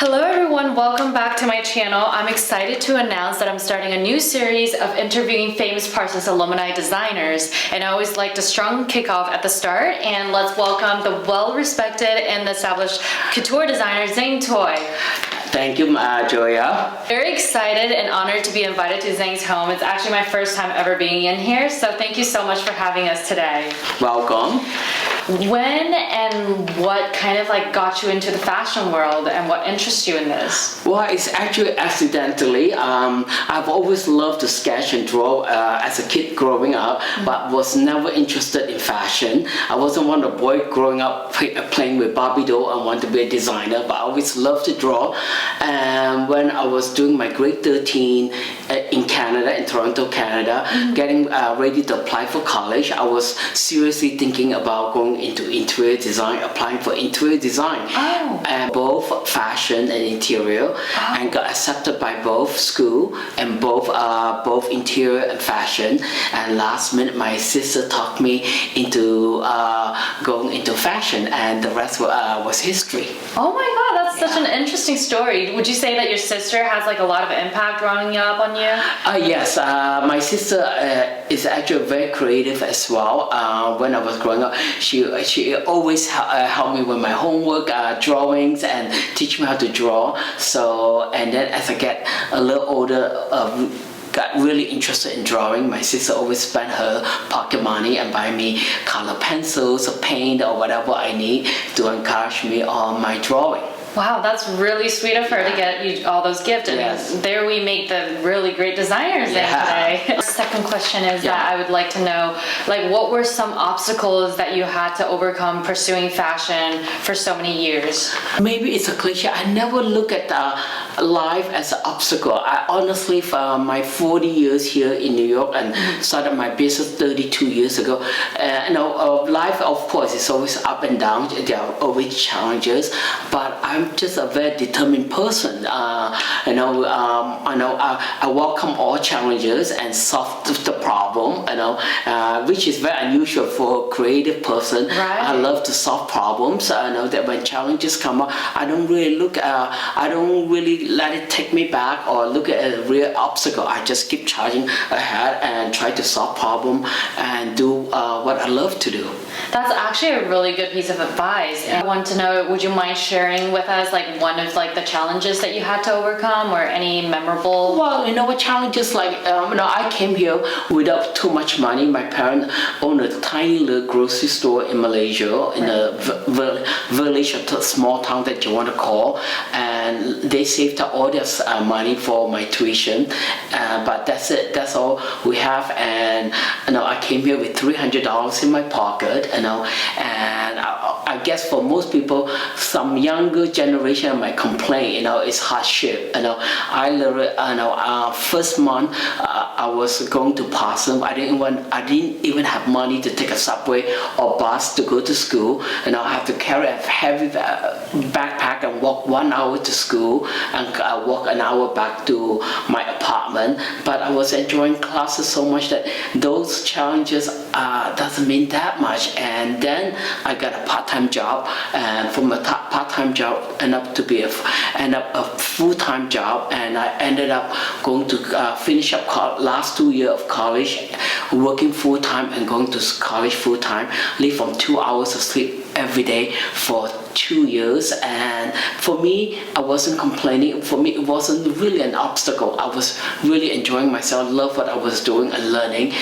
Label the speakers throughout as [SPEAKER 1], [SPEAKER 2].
[SPEAKER 1] Hello everyone, welcome back to my channel. I'm excited to announce that I'm starting a new series of interviewing famous Parsons alumni designers, and I always like a strong kickoff at the start, and let's welcome the well-respected and established couture designer Zang.
[SPEAKER 2] Thank you, Joya.
[SPEAKER 1] Very excited and honored to be invited to Zang's home. It's actually my first time ever being in here, so thank you so much for having us today.
[SPEAKER 2] Welcome.
[SPEAKER 1] When and what kind of got you into the fashion world and what interests you in this?
[SPEAKER 2] Well, it's actually accidentally. I've always loved to sketch and draw as a kid growing up, but was never interested in fashion. I wasn't one of the boys growing up playing with Barbie doll and wanted to be a designer, but I always loved to draw. And when I was doing my grade 13 in Canada, in Toronto, Canada, getting ready to apply for college, I was seriously thinking about going into interior design, applying for interior design, and both fashion and interior, and got accepted by both school and both interior and fashion. And last minute, my sister talked me into going into fashion, and the rest was history.
[SPEAKER 1] Oh my God, that's such an interesting story. Would you say that your sister has a lot of impact growing up on you?
[SPEAKER 2] Yes, my sister is actually very creative as well. When I was growing up, she always helped me with my homework, drawings, and teach me how to draw. So, and then as I get a little older, got really interested in drawing. My sister always spent her pocket money and buy me color pencils or paint or whatever I need to encourage me on my drawing.
[SPEAKER 1] Wow, that's really sweet of her to get you all those gifts, and there we make the really great designers today. Second question is that I would like to know, what were some obstacles that you had to overcome pursuing fashion for so many years?
[SPEAKER 2] Maybe it's a cliche. I never look at life as an obstacle. I honestly, for my 40 years here in New York and started my business 32 years ago, life, of course, is always up and down. There are always challenges, but I'm just a very determined person. I welcome all challenges and solve the problem. Which is very unusual for a creative person.
[SPEAKER 1] Right.
[SPEAKER 2] I love to solve problems. I know that when challenges come up, I don't really let it take me back or look at a real obstacle. I just keep charging ahead and try to solve problem and do what I love to do.
[SPEAKER 1] That's actually a really good piece of advice. I want to know, would you mind sharing with us one of the challenges that you had to overcome, or any memorable?
[SPEAKER 2] Well, what challenges I came here without too much money. My parents owned a tiny little grocery store in Malaysia, in a village, a small town that you want to call, and they saved up all their money for my tuition. But that's it. That's all we have. And I came here with $300 in my pocket. And I guess for most people, some younger generation might complain. It's hardship. I literally, first month I was going to Parsons. I didn't even have money to take a subway or bus to go to school. I have to carry a heavy backpack and walk 1 hour to school and walk an hour back to my apartment. But I was enjoying classes so much that those challenges doesn't mean that much. And then I got a part-time job, and from a part-time job ended up a full-time job, and I ended up going to finish up last 2 years of college, working full-time and going to college full-time, live from 2 hours of sleep every day for 2 years. And for me, I wasn't complaining. For me, it wasn't really an obstacle. I was really enjoying myself, love what I was doing and learning.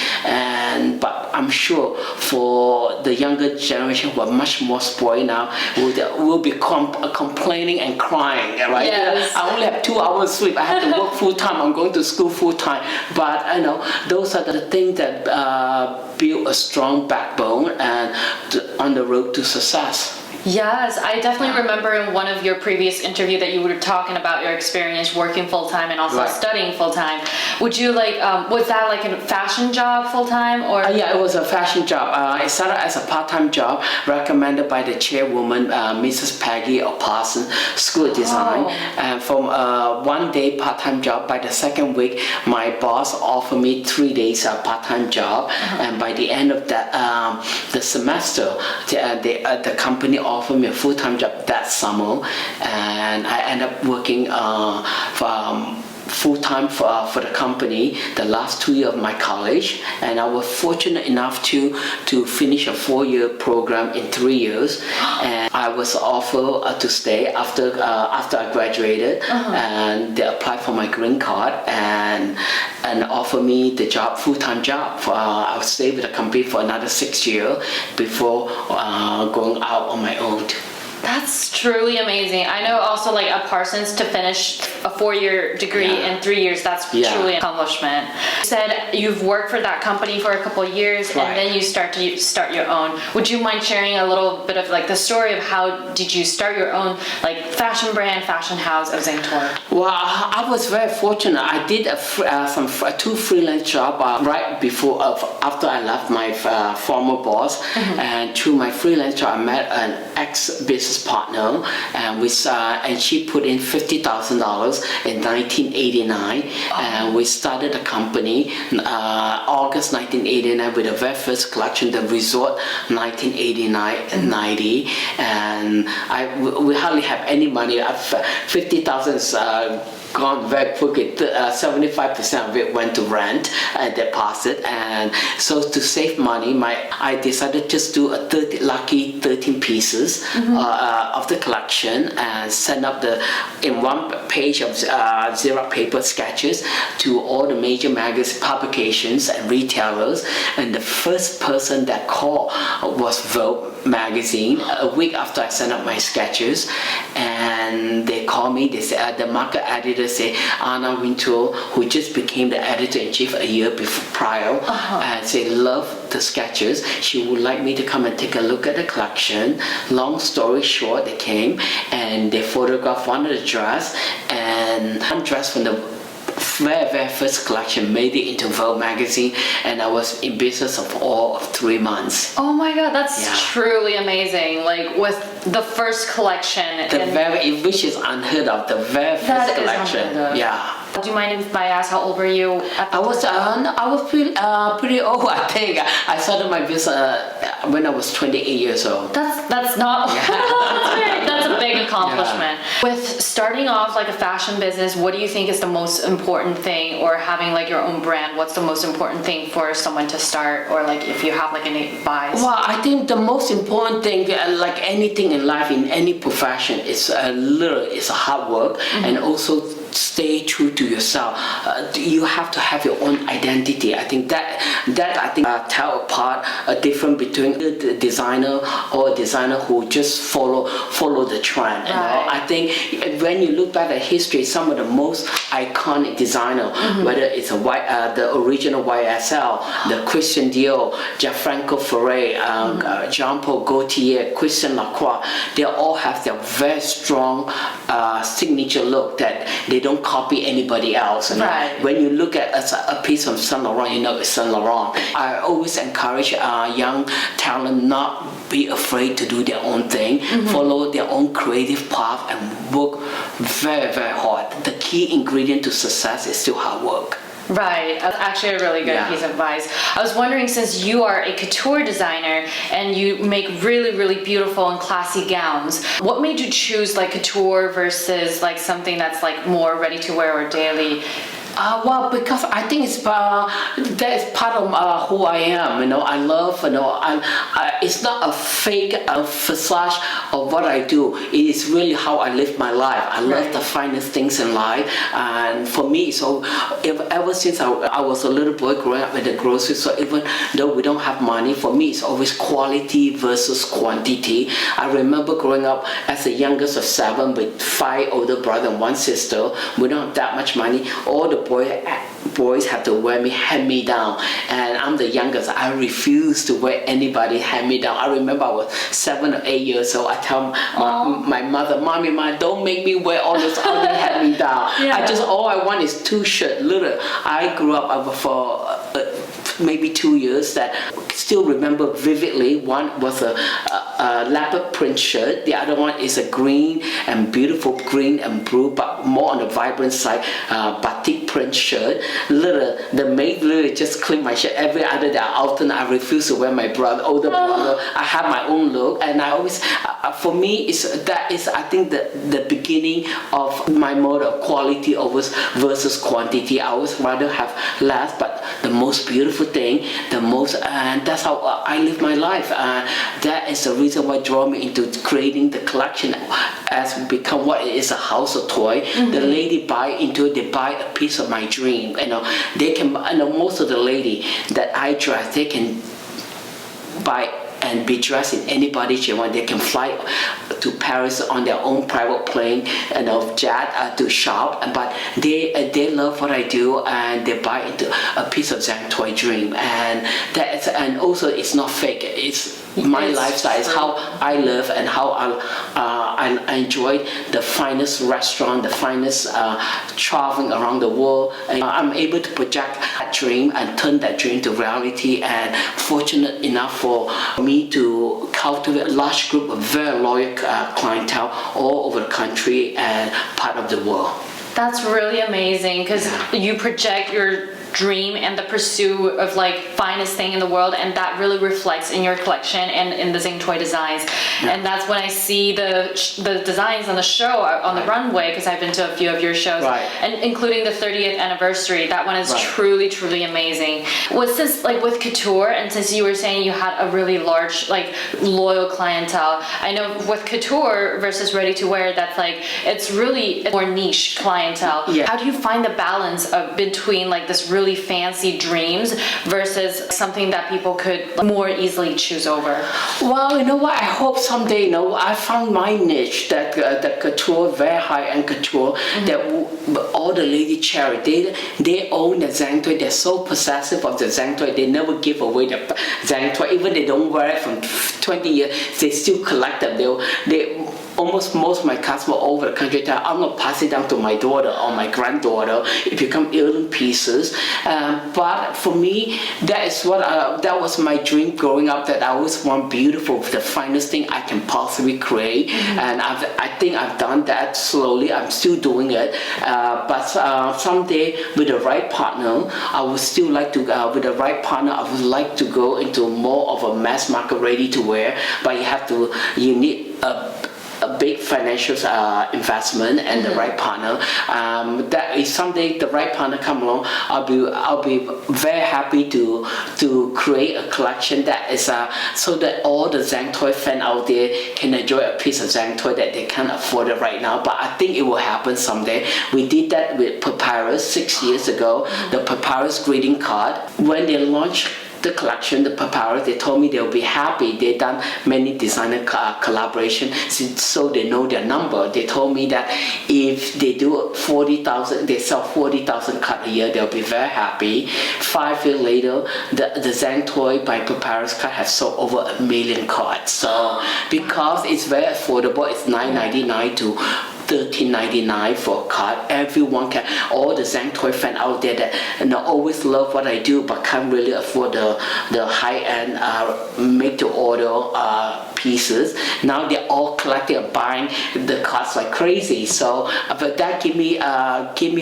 [SPEAKER 2] But I'm sure for the younger generation who are much more spoiled now, will be complaining and crying, right?
[SPEAKER 1] Yes.
[SPEAKER 2] I only have 2 hours sleep. I have to work full time. I'm going to school full time. But those are the things that build a strong backbone and on the road to success.
[SPEAKER 1] Yes, I definitely remember in one of your previous interview that you were talking about your experience working full-time and also studying full-time. Would you was that a fashion job full-time, or?
[SPEAKER 2] Yeah, it was a fashion job. It started as a part-time job recommended by the chairwoman, Mrs. Peggy of Parsons School of Design. And from one day part-time job, by the second week, my boss offered me 3 days part-time job. And by the end of that the semester, the company offered offered me a full-time job that summer, and I ended up working full-time for the company the last 2 years of my college, and I was fortunate enough to finish a 4-year program in 3 years, and I was offered to stay after I graduated, and they applied for my green card and offered me the job, full-time job. I would stay with the company for another 6 years before going out on my own.
[SPEAKER 1] That's truly amazing. I know also like at Parsons to finish a 4-year degree in 3 years, that's truly an accomplishment. You said you've worked for that company for a couple of years and then you start your own. Would you mind sharing a little bit of like the story of how did you start your own like fashion brand, fashion house of Zang Tour?
[SPEAKER 2] Well, I was very fortunate. I did two freelance jobs right before, after I left my former boss, and through my freelance job I met an ex-business partner, and she put in $50,000 in 1989, and we started a company August 1989 with the very first collection, the Resort 1989 and 90, and we hardly have any money. 50,000 is gone very quickly. 75% of it went to rent and deposit, and so to save money, I decided just do a lucky 13 pieces of the collection and send up in one page of Xerox paper sketches to all the major magazine publications and retailers, and the first person that called was Vogue magazine a week after I sent up my sketches, and they called me. They said the market editor said Anna Wintour, who just became the editor-in-chief a year prior, and said love the sketches. She would like me to come and take a look at the collection. Long story short, they came and they photographed one of the dress, and one dress from the very first collection made it into Vogue magazine, and I was in business of all of 3 months.
[SPEAKER 1] Oh my god, that's truly amazing. Like with the first collection,
[SPEAKER 2] which is unheard of, the very first collection.
[SPEAKER 1] Do you mind if I ask how old were you at the time?
[SPEAKER 2] I was pretty old, I think. I started my business when I was 28 years old.
[SPEAKER 1] That's not that's a big accomplishment. With starting off like a fashion business, what do you think is the most important thing, or having like your own brand, what's the most important thing for someone to start, or like if you have like any advice?
[SPEAKER 2] Well, I think the most important thing, like anything in life, in any profession, is hard work, and also stay true to yourself. You have to have your own identity. I think that tell apart a difference between a designer or a designer who just follow the trend. You know? I think when you look back at history, some of the most iconic designer, whether it's the original YSL, the Christian Dior, Gianfranco Ferré, Jean-Paul Gaultier, Christian Lacroix, they all have their very strong signature look that they don't copy anybody else. You know? When you look at a piece from Saint Laurent, you know it's Saint Laurent. I always encourage young talent not be afraid to do their own thing, follow their own creative path, and work very hard. The key ingredient to success is still hard work.
[SPEAKER 1] Right, that's actually a really good piece of advice. I was wondering, since you are a couture designer and you make really beautiful and classy gowns, what made you choose like couture versus like something that's like more ready to wear or daily?
[SPEAKER 2] Well, because I think that is part of who I am. You know, I love. You know, it's not a fake facade of what I do. It is really how I live my life. I love the finest things in life, and for me, so ever since I was a little boy growing up in the grocery store, even though we don't have money, for me it's always quality versus quantity. I remember growing up as the youngest of 7 with 5 older brothers and 1 sister. We don't have that much money. All the boys have to wear me hand-me-down, and I'm the youngest. I refuse to wear anybody hand-me-down. I remember I was 7 or 8 years old. I tell my mother, Mommy, don't make me wear all this ugly hand-me-down. All I want is 2 shirts. Literally, I grew up for maybe 2 years that still remember vividly. One was a leopard print shirt. The other one is a green and beautiful green and blue, but more on the vibrant side, batik print shirt. The maid literally just cleaned my shirt every other day. Often I refuse to wear my older brother. I have my own look, and I always for me, that is I think the beginning of my motto of quality versus quantity. I always rather have less, but the most beautiful thing, and that's how I live my life. That is the reason why draw me into creating the collection as become what it is, a household toy. The lady buy into it, they buy a piece of my dream. They can, most of the lady that I dress, they can buy and be dressed in anybody they want. They can fly to Paris on their own private plane, jet to shop. But they love what I do, and they buy into a piece of Zang toy dream. And also it's not fake. It's my lifestyle. Is how I live and how I enjoy the finest restaurant, the finest traveling around the world. And I'm able to project that dream and turn that dream to reality. And fortunate enough for me to cultivate a large group of very loyal clientele all over the country and part of the world.
[SPEAKER 1] That's really amazing, because you project your dream and the pursuit of like finest thing in the world, and that really reflects in your collection and in the Zang toy designs. And that's when I see the designs on the show on the runway, because I've been to a few of your shows, and including the 30th anniversary. That one is truly amazing. Since like with Couture, and since you were saying you had a really large like loyal clientele, I know with Couture versus ready to wear, that's like it's really a more niche clientele. How do you find the balance between like this really fancy dreams versus something that people could more easily choose over?
[SPEAKER 2] Well, you know what? I hope someday, I found my niche, that couture, very high-end couture, that all the lady cherish. They own the Zang toy. They're so possessive of the Zang toy. They never give away the Zang toy. Even they don't wear it from 20 years, they still collect them. Almost most of my customers all over the country tell I'm gonna pass it down to my daughter or my granddaughter. It become heirloom pieces. But for me, that was my dream growing up. That I always want beautiful, the finest thing I can possibly create. And I think I've done that slowly. I'm still doing it. But someday with the right partner, I would still like to. With the right partner, I would like to go into more of a mass market ready to wear. But you need a big financial investment and the right partner. That is someday the right partner come along. I'll be very happy to create a collection that is so that all the Zang toy fan out there can enjoy a piece of Zang toy that they can't afford it right now. But I think it will happen someday. We did that with Papyrus 6 years ago. The Papyrus greeting card, when they launched the collection, the Papyrus, they told me they'll be happy. They've done many designer collaboration, so they know their number. They told me that if they do 40,000, they sell 40,000 cards a year, they'll be very happy. 5 years later, the Zang toy by Papyrus card has sold over 1 million cards. So because it's very affordable, it's $9.99 to $13.99 for a card. Everyone can, all the Zang toy fan out there that always love what I do but can't really afford the high-end make-to-order pieces. Now they're all collecting and buying the cards like crazy. So, but that give me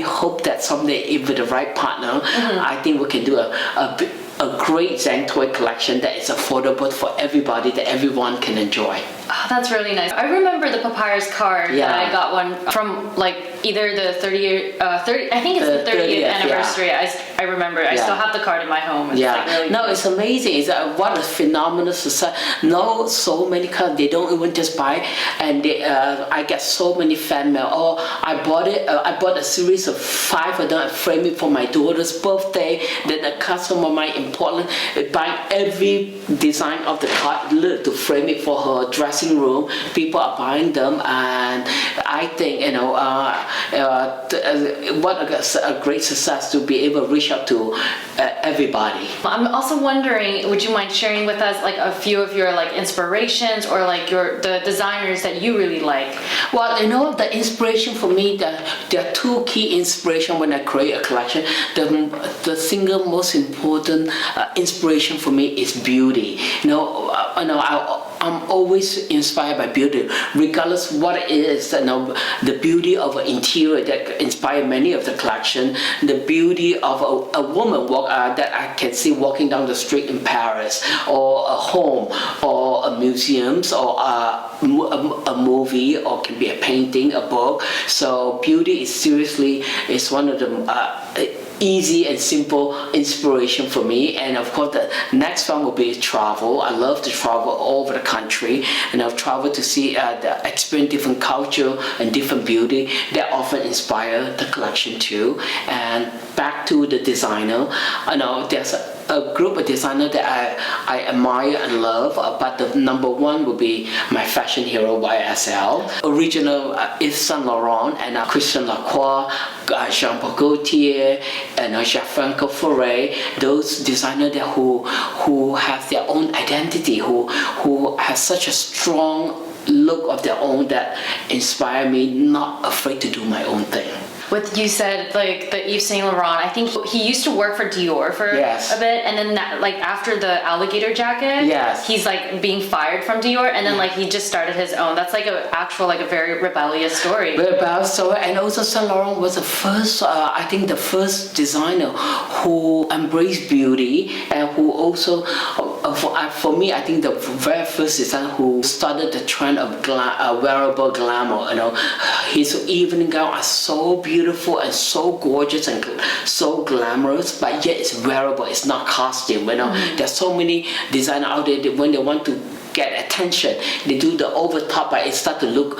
[SPEAKER 2] hope that someday, with the right partner, I think we can do a great Zang toy collection that is affordable for everybody, that everyone can enjoy.
[SPEAKER 1] Oh, that's really nice. I remember the Papyrus card that I got one from like either the 30th, I think it's the 30th anniversary. I remember. I still have the card in my home. It's like really cool.
[SPEAKER 2] It's amazing. It's what a phenomenal success. No, so many cards they don't even just buy, and I get so many fan mail. Oh, I bought it. I bought a series of 5 of them. I framed it for my daughter's birthday. Then a customer of mine in Portland buying every design of the card to frame it for her dressing room. People are buying them, and I think what a great success to be able to reach out to everybody.
[SPEAKER 1] I'm also wondering, would you mind sharing with us like a few of your like inspirations or like the designers that you really like?
[SPEAKER 2] Well, the inspiration for me, there are 2 key inspirations when I create a collection. The single most important inspiration for me is beauty. I'm always inspired by beauty, regardless what it is. The beauty of an interior that inspired many of the collection, the beauty of a woman that I can see walking down the street in Paris, or a home, or a museums, or a movie, or can be a painting, a book. So beauty is one of the easy and simple inspiration for me. And of course the next one will be travel. I love to travel all over the country, and I've traveled to see experience different culture and different beauty that often inspire the collection too. And back to the designer, I know there's a group of designers that I admire and love, but the number one will be my fashion hero YSL. Original is Saint Laurent and Christian Lacroix, Jean-Paul Gaultier, and Gianfranco Ferré. Those designers that who have their own identity, who have such a strong look of their own that inspire me, not afraid to do my own thing.
[SPEAKER 1] With you said like the Yves Saint Laurent, I think he used to work for Dior for a bit, and then like after the alligator jacket, he's like being fired from Dior, and then like he just started his own. That's like a very rebellious story.
[SPEAKER 2] Rebellious story, and also Saint Laurent was the first, I think the first designer who embraced beauty, and who also, for me, I think the very first designer who started the trend of wearable glamour. His evening gown are so beautiful and so gorgeous and so glamorous, but yet it's wearable. It's not costume. There's so many designers out there that when they want to get attention, they do the over top, but it start to look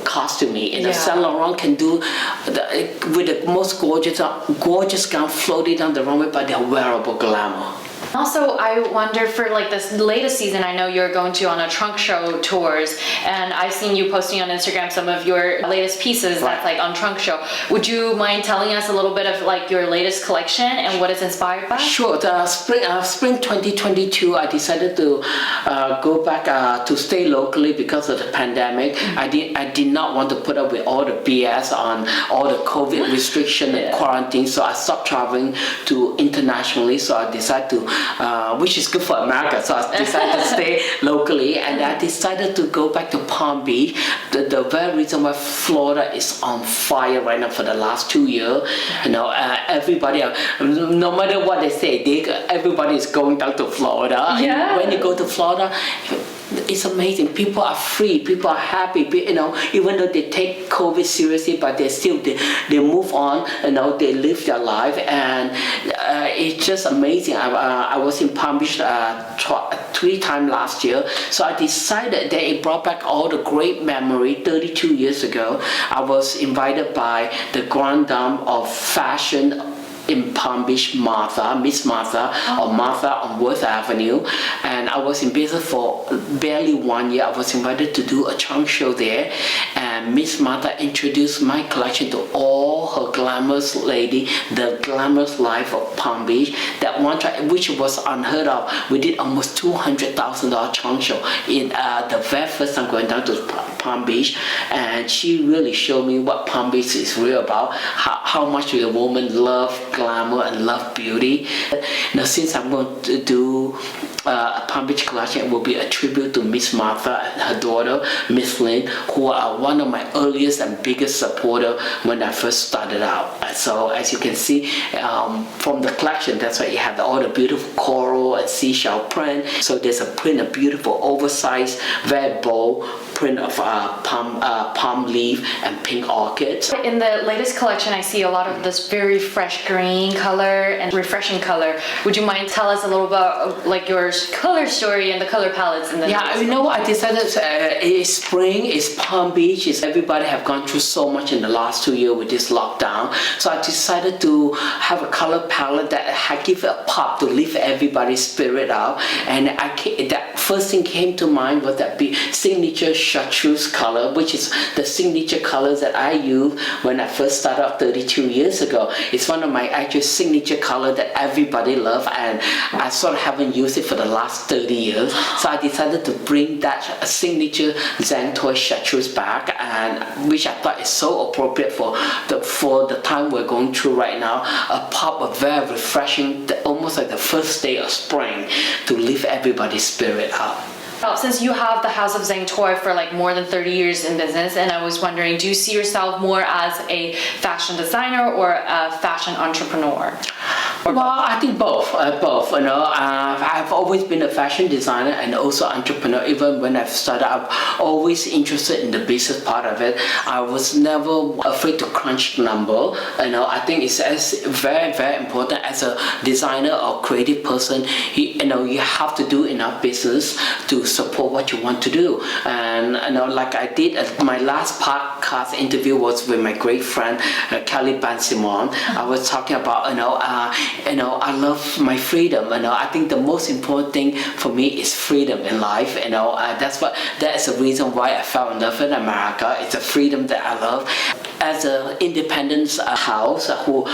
[SPEAKER 2] costumey. Saint Laurent can do with the most gorgeous gown floating down the runway, but they're wearable glamour.
[SPEAKER 1] Also, I wonder for like this latest season, I know you're going to on a trunk show tours, and I've seen you posting on Instagram some of your latest pieces that's like on trunk show. Would you mind telling us a little bit of like your latest collection and what it's inspired by? Sure.
[SPEAKER 2] The spring 2022, I decided to go back to stay locally because of the pandemic. I did not want to put up with all the BS on all the COVID restriction and quarantine, so I stopped traveling to internationally. So I decided to which is good for America, so I decided to stay locally, and I decided to go back to Palm Beach. The very reason why Florida is on fire right now for the last 2 years, everybody, no matter what they say, everybody is going down to Florida.
[SPEAKER 1] Yeah.
[SPEAKER 2] And when you go to Florida, it's amazing. People are free. People are happy. Even though they take COVID seriously, but they move on. They live their life, and it's just amazing. I was in Palm Beach 3 times last year, so I decided that it brought back all the great memory. 32 years ago, I was invited by the grand dame of fashion in Palm Beach, Miss Martha, or Martha on Worth Avenue, and I was in business for barely 1 year. I was invited to do a trunk show there, and Miss Martha introduced my collection to all her glamorous lady, the glamorous life of Palm Beach. That one time, which was unheard of. We did almost $200,000 trunk show in the very first time going down to Palm Beach, and she really showed me what Palm Beach is real about, how much a woman love glamour and love beauty. Now, since I'm going to do a Palm Beach collection, it will be a tribute to Miss Martha and her daughter, Miss Lynn, who are one of my earliest and biggest supporters when I first started out. So as you can see from the collection, that's why you have all the beautiful coral and seashell print. So there's a print, a beautiful oversized, very bold print of palm leaf and pink orchids.
[SPEAKER 1] In the latest collection, I see a lot of this very fresh green color and refreshing color. Would you mind tell us a little about like your color story and the color palettes?
[SPEAKER 2] I decided it's spring, it's Palm Beach, everybody have gone through so much in the last 2 years with this lockdown. So I decided to have a color palette that give a pop to lift everybody's spirit out. And that first thing came to mind was that big signature chartreuse color, which is the signature colors that I use when I first started out 32 years ago. It's one of my actual signature color that everybody loves, and I sort of haven't used it for the last 30 years. So I decided to bring that signature Zang toy chartreuse back, and which I thought is so appropriate for the time we're going through right now. A pop of very refreshing, almost like the first day of spring, to lift everybody's spirit up.
[SPEAKER 1] Since you have the House of Zang toy for like more than 30 years in business, and I was wondering, do you see yourself more as a fashion designer or a fashion entrepreneur?
[SPEAKER 2] Well, I think both. Both. You know, I've always been a fashion designer and also entrepreneur. Even when I've started, I'm always interested in the business part of it. I was never afraid to crunch the number. You know, I think it's very, very important as a designer or creative person. You know, you have to do enough business to support what you want to do. And you know, like I did, my last podcast interview was with my great friend Kelly Ban-Simon. I was talking about I love my freedom. You know, I think the most important thing for me is freedom in life. You know, that is the reason why I fell in love with America. It's a freedom that I love. As an independent house, who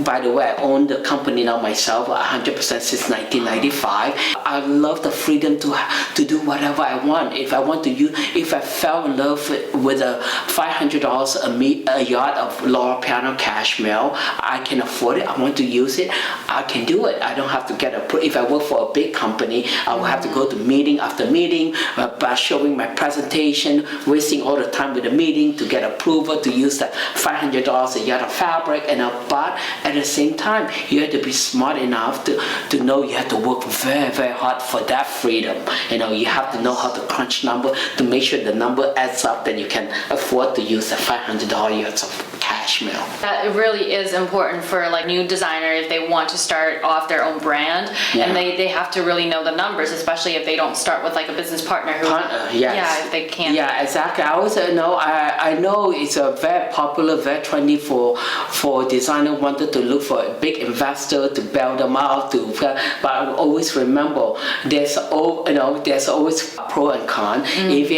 [SPEAKER 2] by the way, I own the company now myself 100% since 1995. I love the freedom to do whatever I want. If I fell in love with a $500 a yard of Laura Piano cashmere, I can afford it. I want to use it. I can do it. I don't have to get if I work for a big company, I will have to go to meeting after meeting by showing my presentation, wasting all the time with the meeting to get approval to use that $500 a yard of fabric. But at the same time, you have to be smart enough to know you have to work very, very hard for that freedom. You know, you have to know how to crunch number to make sure the number adds up that you can afford to use the $500 yards of cashmere.
[SPEAKER 1] That really is important for like new designer if they want to start off their own brand, and they have to really know the numbers, especially if they don't start with like a business partner who if they can't.
[SPEAKER 2] Yeah, exactly. I also know I know it's a very popular, very trendy for designer wanted to look for a big investor to bail them out but I always remember there's always pro and con. If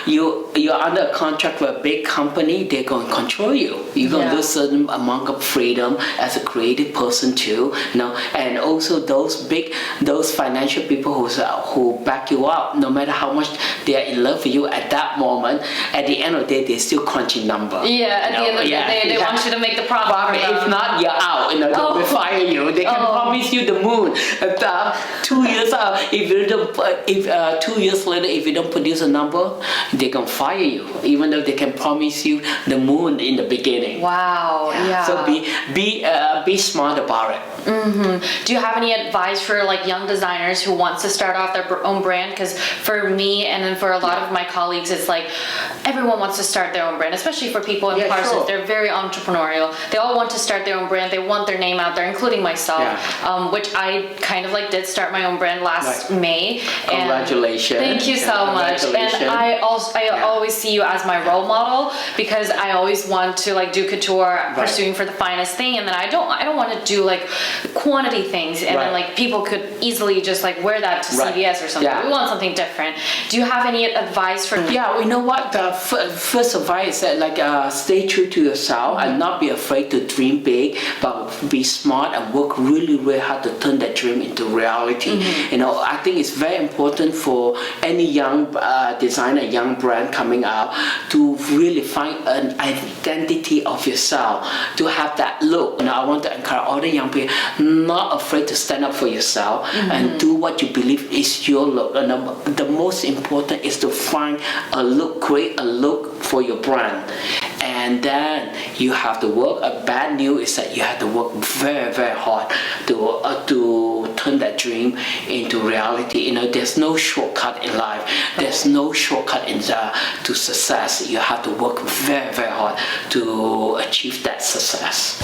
[SPEAKER 2] you're under a contract with a big company, they're going to control you. You're going to lose certain amount of freedom as a creative person too. You know, and also those financial people who back you up, no matter how much they are in love with you at that moment. At the end of the day, they're still crunching number.
[SPEAKER 1] Yeah, at the end of the day, they want you to make the profit.
[SPEAKER 2] But if not, you're out. You know, they will fire you. They can promise you the moon. 2 years out, if 2 years later, if you don't produce a number, they can fire you. Even though they can promise you the moon in the beginning.
[SPEAKER 1] Wow. Yeah.
[SPEAKER 2] So be smart about it.
[SPEAKER 1] Do you have any advice for like young designers who wants to start off their own brand? Because for me and then for a lot of my colleagues, it's like everyone wants to start their own brand, especially for people in Parsons. Sure. They're very entrepreneurial. They all want to start their own brand. They want their name out there, including myself, which I kind of like did start my own brand last May.
[SPEAKER 2] Congratulations.
[SPEAKER 1] Thank you so much. And I always see you as my role model because I always want to like do couture, pursuing for the finest thing, and then I don't want to do like quantity things, and then like people could easily just like wear that to CVS or something. We want something different. Do you have any advice for me?
[SPEAKER 2] Yeah, you know what? The first advice is like stay true to yourself and not be afraid to dream big, but be smart and work really, really hard to turn that dream into reality. You know, I think it's very important for any young designer, young brand coming out to really find an identity of yourself, to have that look. You know, I want to encourage all the young people, not afraid to stand up for yourself and do what you believe is your look. And the most important is to find a look, create a look for your brand. And then you have to work. A bad news is that you have to work very, very hard to turn that dream into reality. You know, there's no shortcut in life. There's no shortcut to success. You have to work very, very hard to achieve that success.